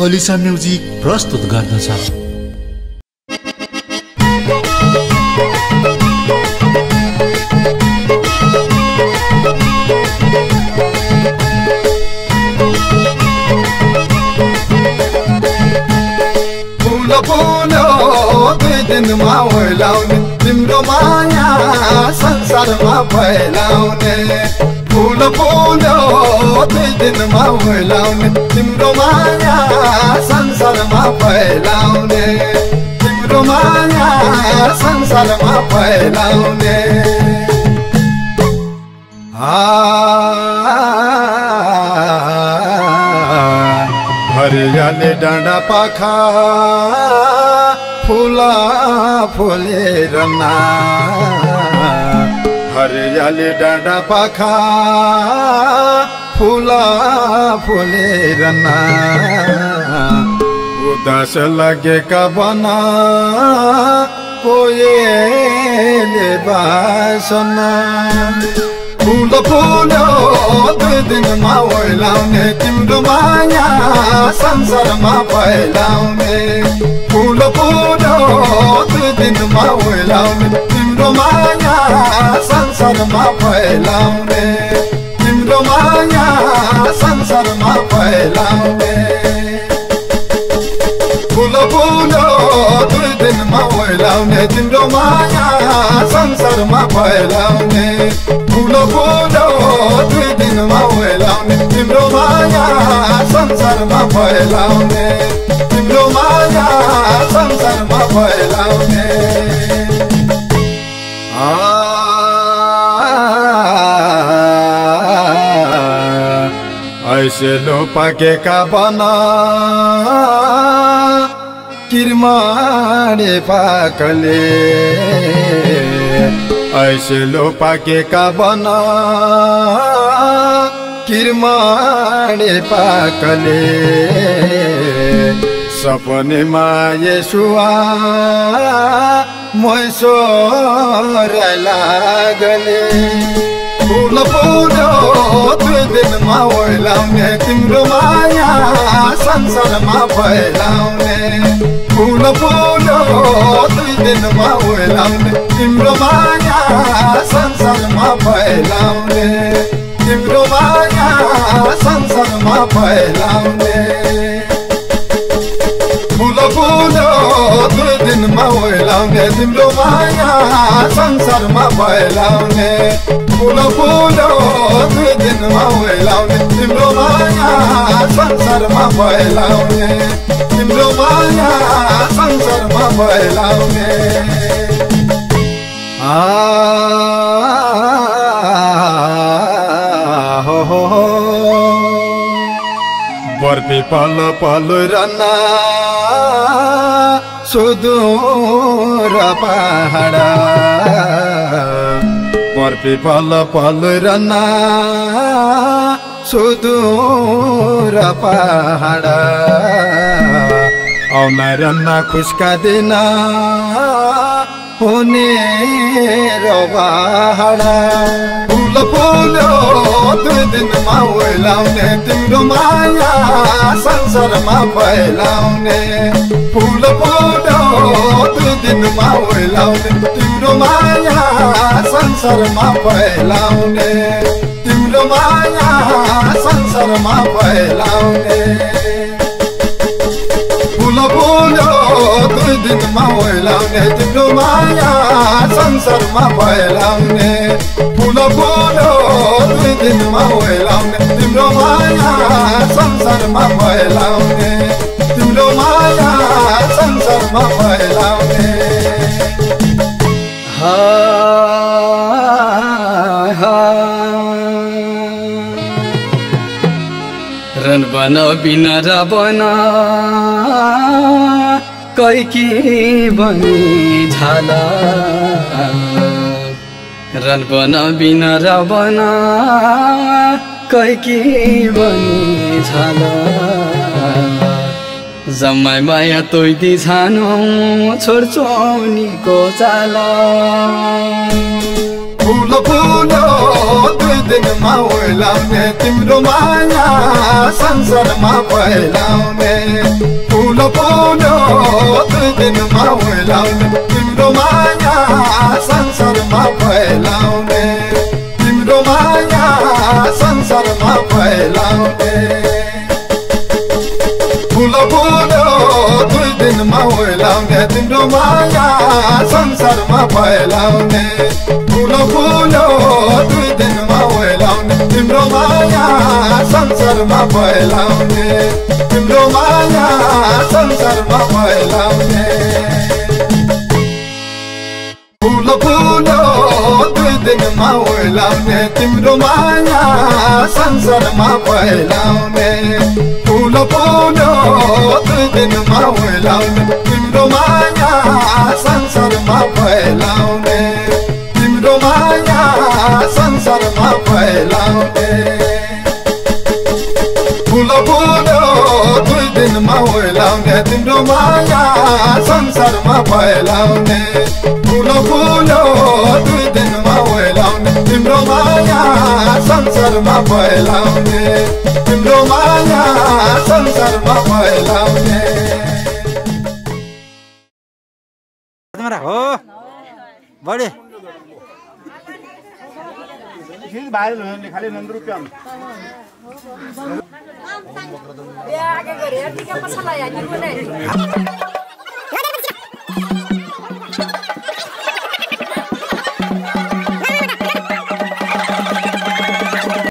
Alisa music प्रस्तुत गर्दछ। फुलो फुलो दुई दिनमा ओइलाउने तिम्रो माया संसारमा फैलाउने। फुलो फुलो दुई दिनमा ओइलाउने तिम्रो माया संसारमा फैलाउने। तिम्रो माया संसारमा फैलाउने। हरियाली डाँडा पाखा फुला फुलेर ना। हरियाली डाँडा पाखा फुला फुलेर ना। उदास लागेका बना कोयले बासना। फुलो फुलो दुई दिनमा ओइलाउने तिम्रो माया संसारमा फैलाउने। फुलो फुलो दुई दिनमा ओइलाउने तिम्रो माया संसारमा फैलाउने। तिम्रो माया संसारमा फैलाउने। फुलो फुलो दुई दिनमा ओइलाउने तिम्रो माया संसारमा फैलाउने। फुलो फुलो दुई दिनमा ओइलाउने तिम्रो माया संसारमा फैलाउने। तिम्रो माया संसारमा फैलाउने। ऐसे लो पाकेका बना किरमाडे पाकले। ऐसे लो पाकेका बना किरमाडे पाकले। सपनेमा येशुआ मैसोर लागले। फुलो फुलो दुई दिनमा ओइलाउने तिम्रो माया संसारमा फैलाउने। फुलो फुलो दुई दिनमा ओइलाउने तिम्रो माया संसारमा फैलाउने। तिम्रो माया संसारमा फैलाउने। फुलो फुलो दुई दिनमा ओइलाउने तिम्रो माया संसारमा फैलाउने। फुलो फुलो दुई दिनमा ओइलाउने तिम्रो माया संसारमा फैलाउने। तिम्रो माया संसारमा फैलाउने। हो बर्फी पल पल रना सुदूर पहाडा। बर्फी पल पल रना सुदूर पहाडा। आउना रन्ना खुस्का दिना हुने रबाडा। फुलो फुलो दुई दिनमा ओइलाउने तिम्रो माया संसारमा फैलाउने। फुलो फुलो दुई दिनमा ओइलाउने तिम्रो माया संसारमा फैलाउने। तिम्रो माया संसारमा फैलाउने। फुलो फुलो दुई दिनमा ओइलाउने तिम्रो माया संसारमा फैलाउने। फुलो फुलो दुई दिनमा ओइलाउने तिम्रो माया संसारमा फैलाउने। तिम्रो माया संसारमा फैलाउने। रन बन बिना र बना कैकी बनी झाला। रन बन बिना र बना कैकी बनी झाला। जम्मै माया तोइदी छानो छोड्छौ निको चाला। फूल फूलो दुई दिनमा ओइलाउने तिम्रो माया संसारमा फैलाउने फूल फूलो दुई दिनमा ओइलाउने तिम्रो माया संसारमा फैलाउने तिम्रो माया संसारमा फैलाउने फूल फूलो दुई दिनमा ओइलाउने तिम्रो माया संसारमा फैलाउने फूल फूलो दुई दिनमा ओइलाउने तिम्रो माया संसारमा फैलाउने तिम्रो माया संसारमा फैलाउने फूल फूलो दुई दिनमा ओइलाउने तिम्रो माया संसारमा फैलाउने फूल फूलो दुई दिनमा ओइलाउने तिम्रो माया संसारमा फैलाउने तिम्रो माया संसारमा फैलाउने फूल फूलो दुई दिनमा ओइलाउने तिम्रो माया संसारमा फैलाउने फूल फूलो दुई दिनमा ओइलाउने तिम्रो माया संसारमा फैलाउने तिम्रो माया संसारमा फैलाउने हो बढी भाइरल हुने खाली ₹9 आगे गरे टिका पछला या नि